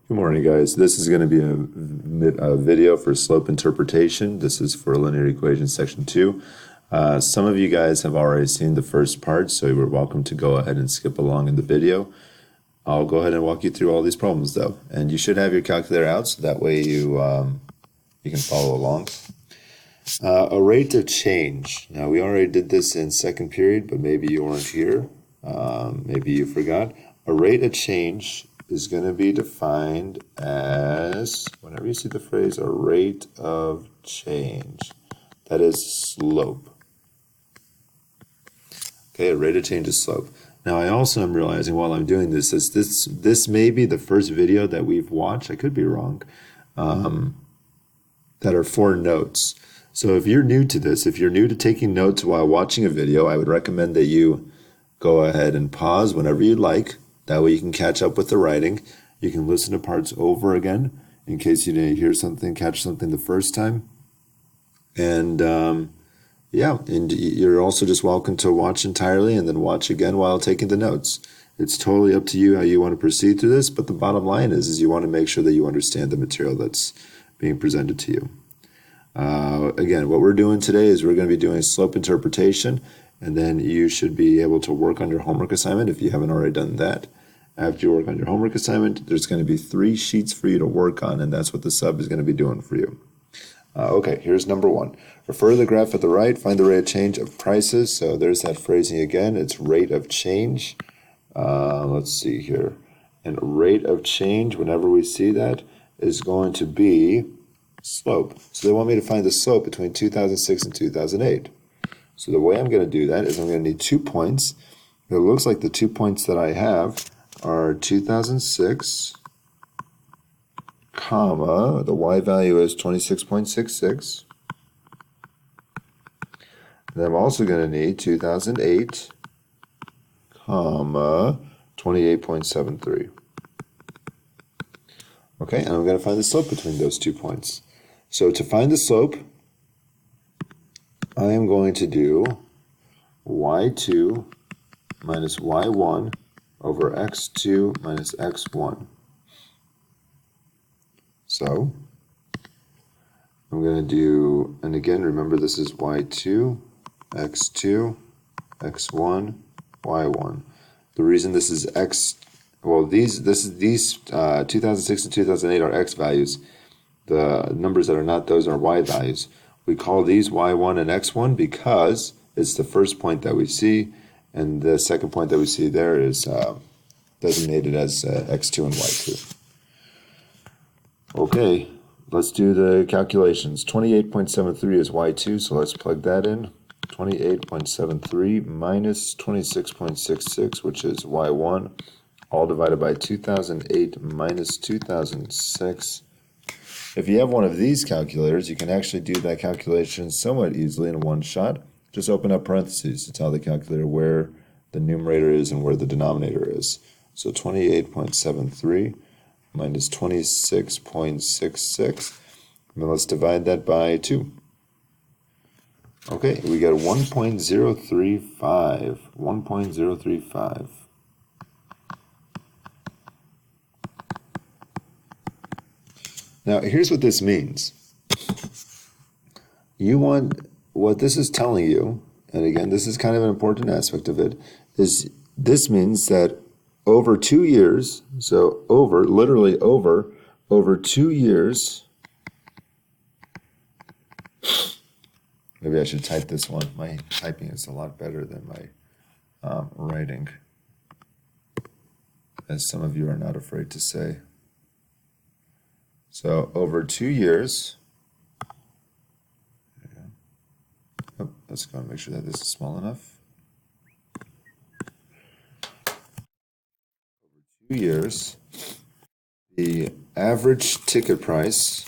Good morning, guys. This is going to be a video for slope interpretation. This is for linear equations section 2. Some of you guys have already seen the first part, so you're welcome to go ahead and skip along in the video. I'll go ahead and walk you through all these problems, though. And you should have your calculator out, so that way you can follow along. A rate of change. Now, we already did this in second period, but maybe you weren't here. Maybe you forgot. A rate of change is going to be defined as, whenever you see the phrase a rate of change, that is slope. Okay, a rate of change is slope. Now, I also am realizing while I'm doing this, this may be the first video that we've watched, I could be wrong, that are for notes. So if you're new to this, if you're new to taking notes while watching a video, I would recommend that you go ahead and pause whenever you'd like. That way you can catch up with the writing. You can listen to parts over again in case you didn't hear something, catch something the first time. And yeah, and you're also just welcome to watch entirely and then watch again while taking the notes. It's totally up to you how you want to proceed through this, but the bottom line is you want to make sure that you understand the material that's being presented to you. Again, what we're doing today is we're going to be doing slope interpretation, and then you should be able to work on your homework assignment if you haven't already done that. After you work on your homework assignment, there's going to be 3 sheets for you to work on, and that's what the sub is going to be doing for you. Okay, here's number 1. Refer to the graph at the right, find the rate of change of prices. So there's that phrasing again, it's rate of change. Let's see here. And rate of change, whenever we see that, is going to be slope. So they want me to find the slope between 2006 and 2008. So the way I'm going to do that is I'm going to need 2 points. It looks like the 2 points that I have are 2006, comma, the y value is 26.66. And I'm also going to need 2008, comma, 28.73. Okay, and I'm going to find the slope between those 2 points. So to find the slope, I am going to do y2 minus y1 over x2 minus x1. So I'm going to do, and again, remember this is y2, x2, x1, y1. The reason this is x, well, these 2006 and 2008 are x values. The numbers that are not those are y values. We call these y1 and x1 because it's the first point that we see, and the second point that we see there is designated as x2 and y2. Okay, let's do the calculations. 28.73 is y2, so let's plug that in. 28.73 minus 26.66, which is y1, all divided by 2008 minus 2006. If you have one of these calculators, you can actually do that calculation somewhat easily in one shot. Just open up parentheses to tell the calculator where the numerator is and where the denominator is. So 28.73 minus 26.66. Now let's divide that by 2. Okay, we got 1.035. 1.035. Now, here's what this means. What this is telling you, and again, this is kind of an important aspect of it, is this means that over 2 years, so literally over 2 years, maybe I should type this one. My typing is a lot better than my writing, as some of you are not afraid to say. So over 2 years, oh, let's go and make sure that this is small enough. Over 2 years, the average ticket price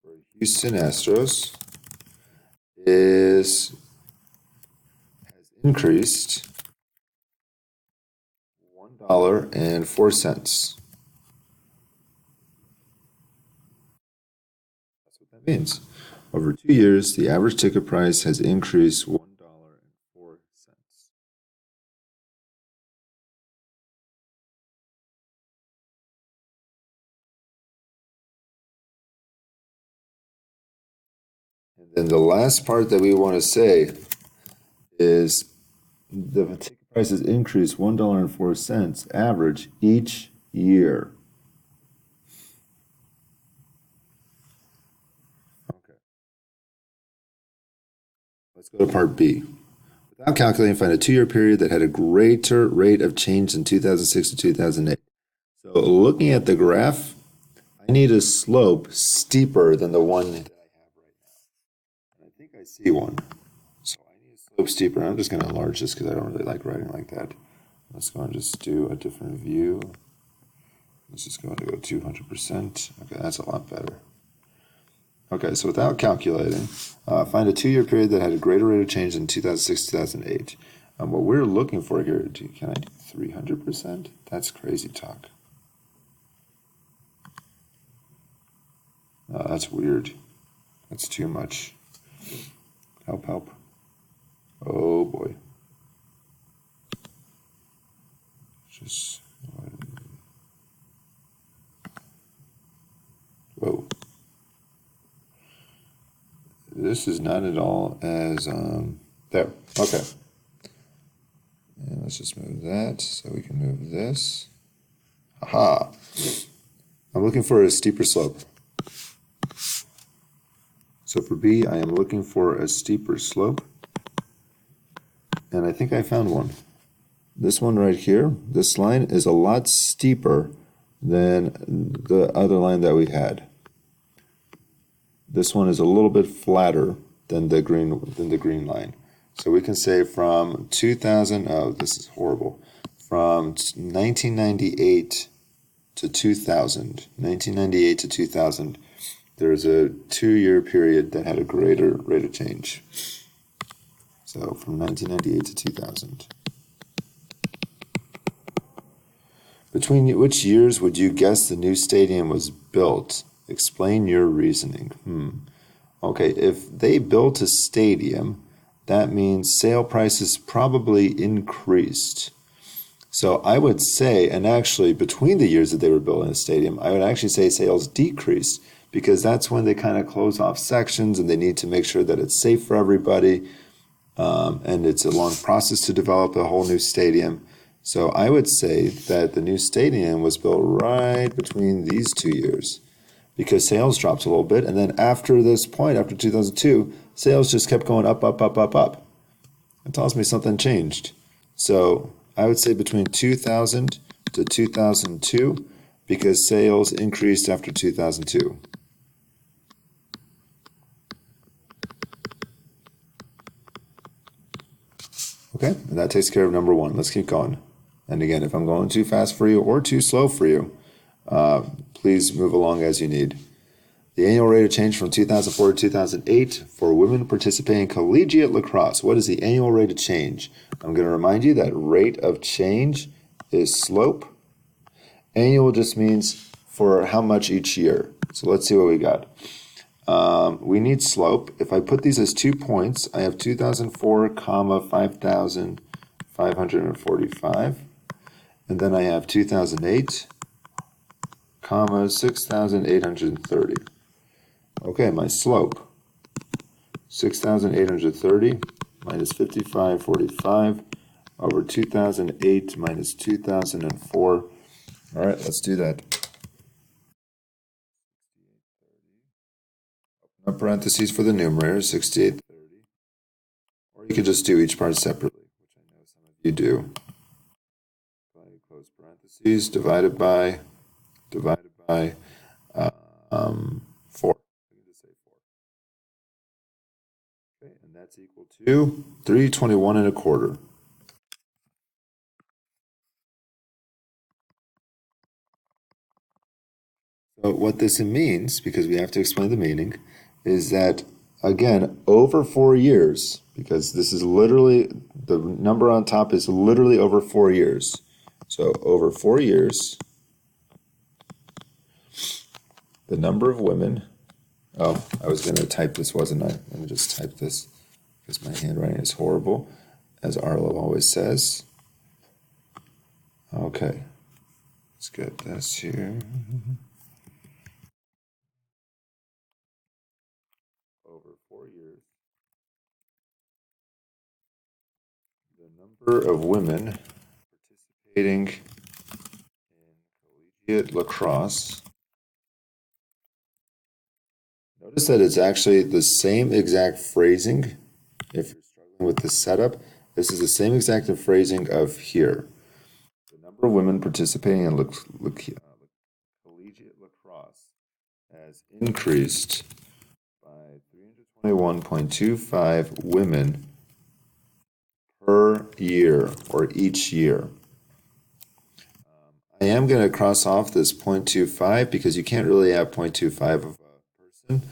for Houston Astros has increased $1.04. Means over 2 years, the average ticket price has increased $1.04. And the last part that we want to say is the ticket prices increase $1.04 average each year. Okay. Let's go to part B. Without calculating, find a 2-year period that had a greater rate of change in 2006 to 2008. So looking at the graph, I need a slope steeper than the one that I have right now. And I think I see one. So I need a slope steeper. I'm just going to enlarge this because I don't really like writing like that. Let's go and just do a different view. Let's just go and go 200%. Okay, that's a lot better. Okay, so without calculating, find a 2-year period that had a greater rate of change than 2006 2008. What we're looking for here, can I do 300%? That's crazy talk. That's weird. That's too much. Help, help. Oh boy. Just. Whoa. This is not at all as, there, okay. And let's just move that so we can move this. Aha! I'm looking for a steeper slope. So for B, I am looking for a steeper slope. And I think I found one. This one right here, this line is a lot steeper than the other line that we had. This one is a little bit flatter than the green line. So we can say from 2000, oh, this is horrible. From 1998 to 2000, 1998 to 2000, there's a 2-year period that had a greater rate of change. So from 1998 to 2000. Between which years would you guess the new stadium was built? Explain your reasoning. Okay, if they built a stadium, that means sale prices probably increased. So I would say, and actually between the years that they were building a stadium, I would actually say sales decreased because that's when they kind of close off sections and they need to make sure that it's safe for everybody. And it's a long process to develop a whole new stadium. So I would say that the new stadium was built right between these 2 years because sales dropped a little bit. And then after this point, after 2002, sales just kept going up, up, up, up, up. It tells me something changed. So I would say between 2000 to 2002 because sales increased after 2002. Okay, and that takes care of number 1. Let's keep going. And again, if I'm going too fast for you or too slow for you, please move along as you need. The annual rate of change from 2004 to 2008 for women participating in collegiate lacrosse. What is the annual rate of change? I'm going to remind you that rate of change is slope. Annual just means for how much each year. So let's see what we got. We need slope. If I put these as 2 points, I have 2004, 5,545. And then I have 2008, 6,830. Okay, my slope, 6,830 minus 5,545 over 2008 minus 2004. All right, let's do that. Open up parentheses for the numerator, 6,830. Or you could just do each part separately, which I know some of you do. Close parentheses, divided by 4. We can just say 4. Okay, and that's equal to 321 1/4. So what this means, because we have to explain the meaning, is that, again, over 4 years, because this is literally, the number on top is literally over 4 years. So over 4 years, the number of women, oh, I was going to type this, wasn't I? Let me just type this, because my handwriting is horrible, as Arlo always says. Okay, let's get this here. Over 4 years. number of women participating in collegiate lacrosse. Notice that it's actually the same exact phrasing. If you're struggling with this setup, this is the same exact phrasing of here. The number of women participating in collegiate lacrosse has increased by 321.25 women per year or each year. I am going to cross off this 0.25 because you can't really have 0.25 of a person.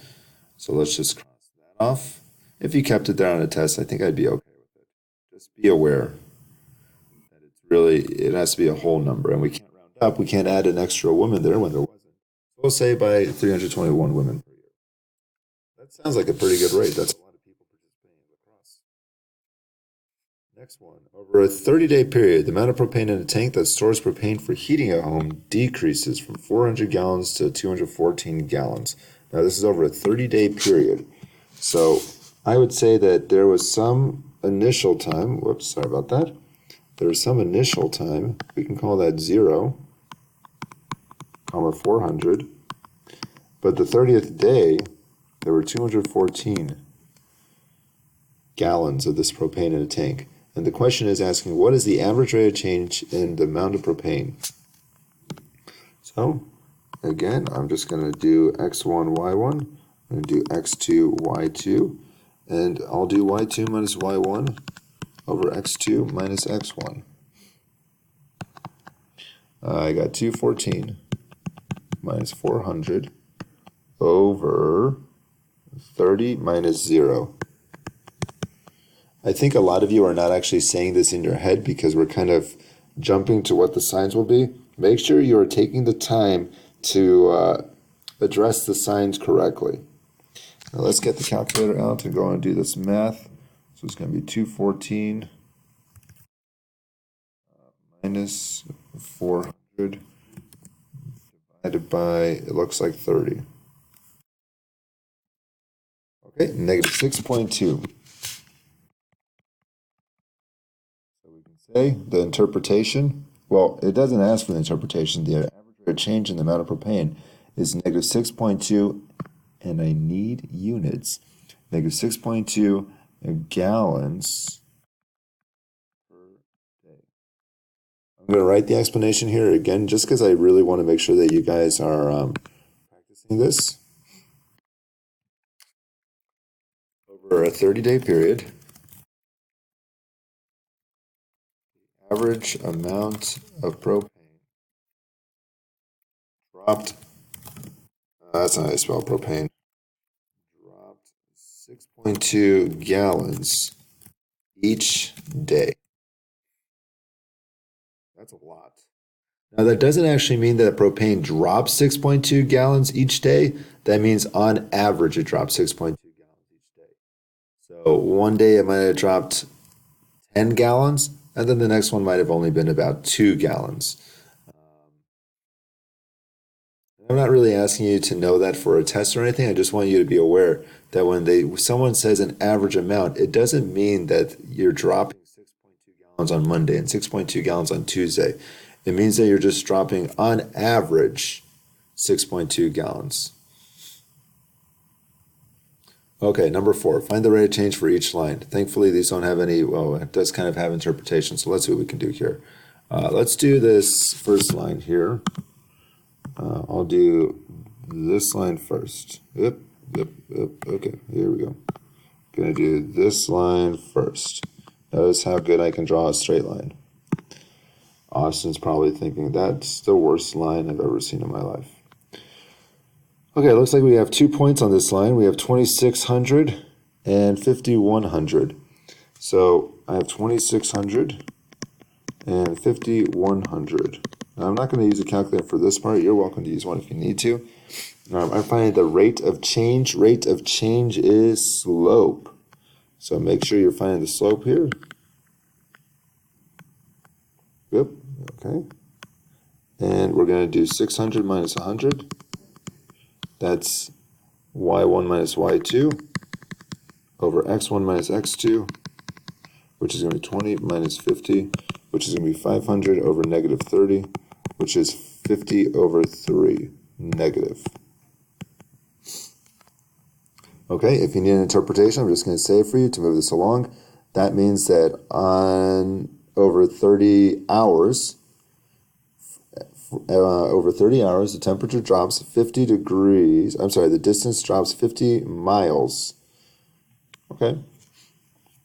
So let's just cross that off. If you kept it there on a test, I think I'd be okay with it. Just be aware that it has to be a whole number, and we can't round up. We can't add an extra woman there when there wasn't. So we'll say by 321 women per year. That sounds like a pretty good rate. That's a lot of people participating in lacrosse. Next one. Over a 30-day period, the amount of propane in a tank that stores propane for heating a home decreases from 400 gallons to 214 gallons. Now, this is over a 30-day period. So I would say that there was some initial time. Whoops, sorry about that. There was some initial time. We can call that 0, 400. But the 30th day, there were 214 gallons of this propane in a tank. And the question is asking, what is the average rate of change in the amount of propane? So, again, I'm just going to do x1, y1. I'm going to do x2, y2. And I'll do y2 minus y1 over x2 minus x1. I got 214 minus 400 over 30 minus 0. I think a lot of you are not actually saying this in your head because we're kind of jumping to what the signs will be. Make sure you are taking the time to address the signs correctly. Now let's get the calculator out and go and do this math. So it's going to be 214 minus 400 divided by, it looks like 30. Okay, negative 6.2. Say the interpretation, well, it doesn't ask for the interpretation. The average rate of change in the amount of propane is negative 6.2, and I need units. Negative 6.2 gallons per day. I'm going to write the explanation here again, just because I really want to make sure that you guys are practicing this. Over a 30-day period, average amount of propane dropped, that's not how I spell propane, dropped 6.2 gallons each day. That's a lot. Now that doesn't actually mean that propane drops 6.2 gallons each day. That means on average it drops 6.2 gallons each day. So one day it might have dropped 10 gallons, and then the next one might have only been about 2 gallons. I'm not really asking you to know that for a test or anything. I just want you to be aware that when someone says an average amount, it doesn't mean that you're dropping 6.2 gallons on Monday and 6.2 gallons on Tuesday. It means that you're just dropping on average 6.2 gallons. Okay, number 4, find the rate of change for each line. Thankfully, these don't have any, well, it does kind of have interpretation, so let's see what we can do here. Let's do this first line here. I'll do this line first. Yep, okay, here we go. Gonna do this line first. Notice how good I can draw a straight line. Austin's probably thinking that's the worst line I've ever seen in my life. Okay, it looks like we have 2 points on this line. We have 2,600 and 5,100. So I have 2,600 and 5,100. Now, I'm not going to use a calculator for this part. You're welcome to use one if you need to. I'm finding the rate of change. Rate of change is slope. So make sure you're finding the slope here. Yep, okay. And we're going to do 600 minus 100. That's y1 minus y2 over x1 minus x2 which is going to be 20 minus 50, which is going to be 500 over negative 30, which is 50 over 3 negative. Okay, if you need an interpretation, I'm just going to say for you to move this along. That means that on over 30 hours, the temperature drops 50 degrees. I'm sorry, the distance drops 50 miles. Okay,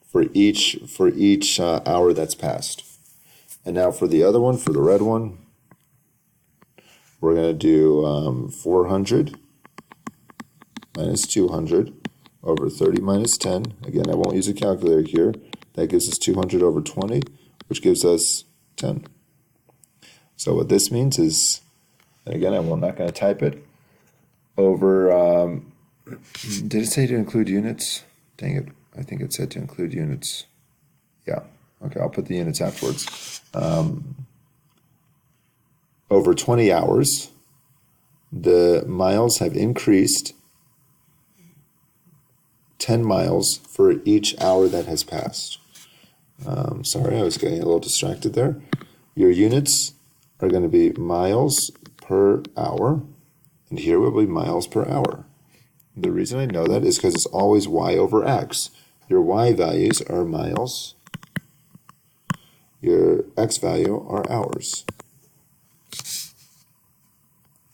for each hour that's passed. And now for the other one, for the red one, we're going to do 400 minus 200 over 30 minus 10. Again, I won't use a calculator here. That gives us 200 over 20, which gives us 10. So what this means is, and again, I'm not going to type it, over, did it say to include units? Dang it, I think it said to include units. Yeah, okay, I'll put the units afterwards. Over 20 hours, the miles have increased 10 miles for each hour that has passed. Sorry, I was getting a little distracted there. Your units are going to be miles per hour, and here will be miles per hour. The reason I know that is because it's always y over x. Your y values are miles. Your x value are hours.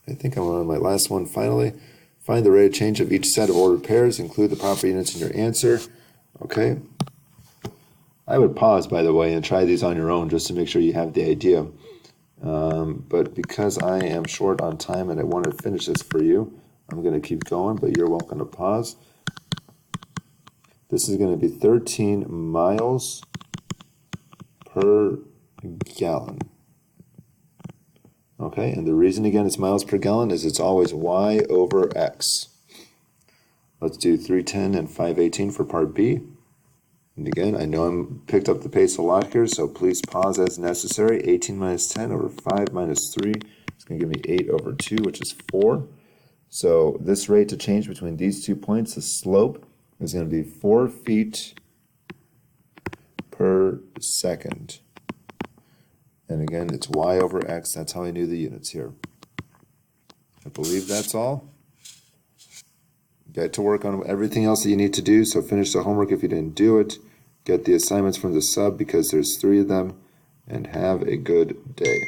I think I'm on my last one finally. Find the rate of change of each set of ordered pairs. Include the proper units in your answer. Okay. I would pause, by the way, and try these on your own just to make sure you have the idea. But because I am short on time and I want to finish this for you, I'm going to keep going, but you're welcome to pause. This is going to be 13 miles per gallon. Okay, and the reason again it's miles per gallon is it's always y over x. Let's do 310 and 518 for part B. And again, I know I'm picked up the pace a lot here, so please pause as necessary. 18 minus 10 over 5 minus 3 is going to give me 8 over 2, which is 4. So this rate to change between these 2 points, the slope, is going to be 4 feet per second. And again, it's y over x. That's how I knew the units here. I believe that's all. Get to work on everything else that you need to do, so finish the homework if you didn't do it. Get the assignments from the sub because there's 3 of them, and have a good day.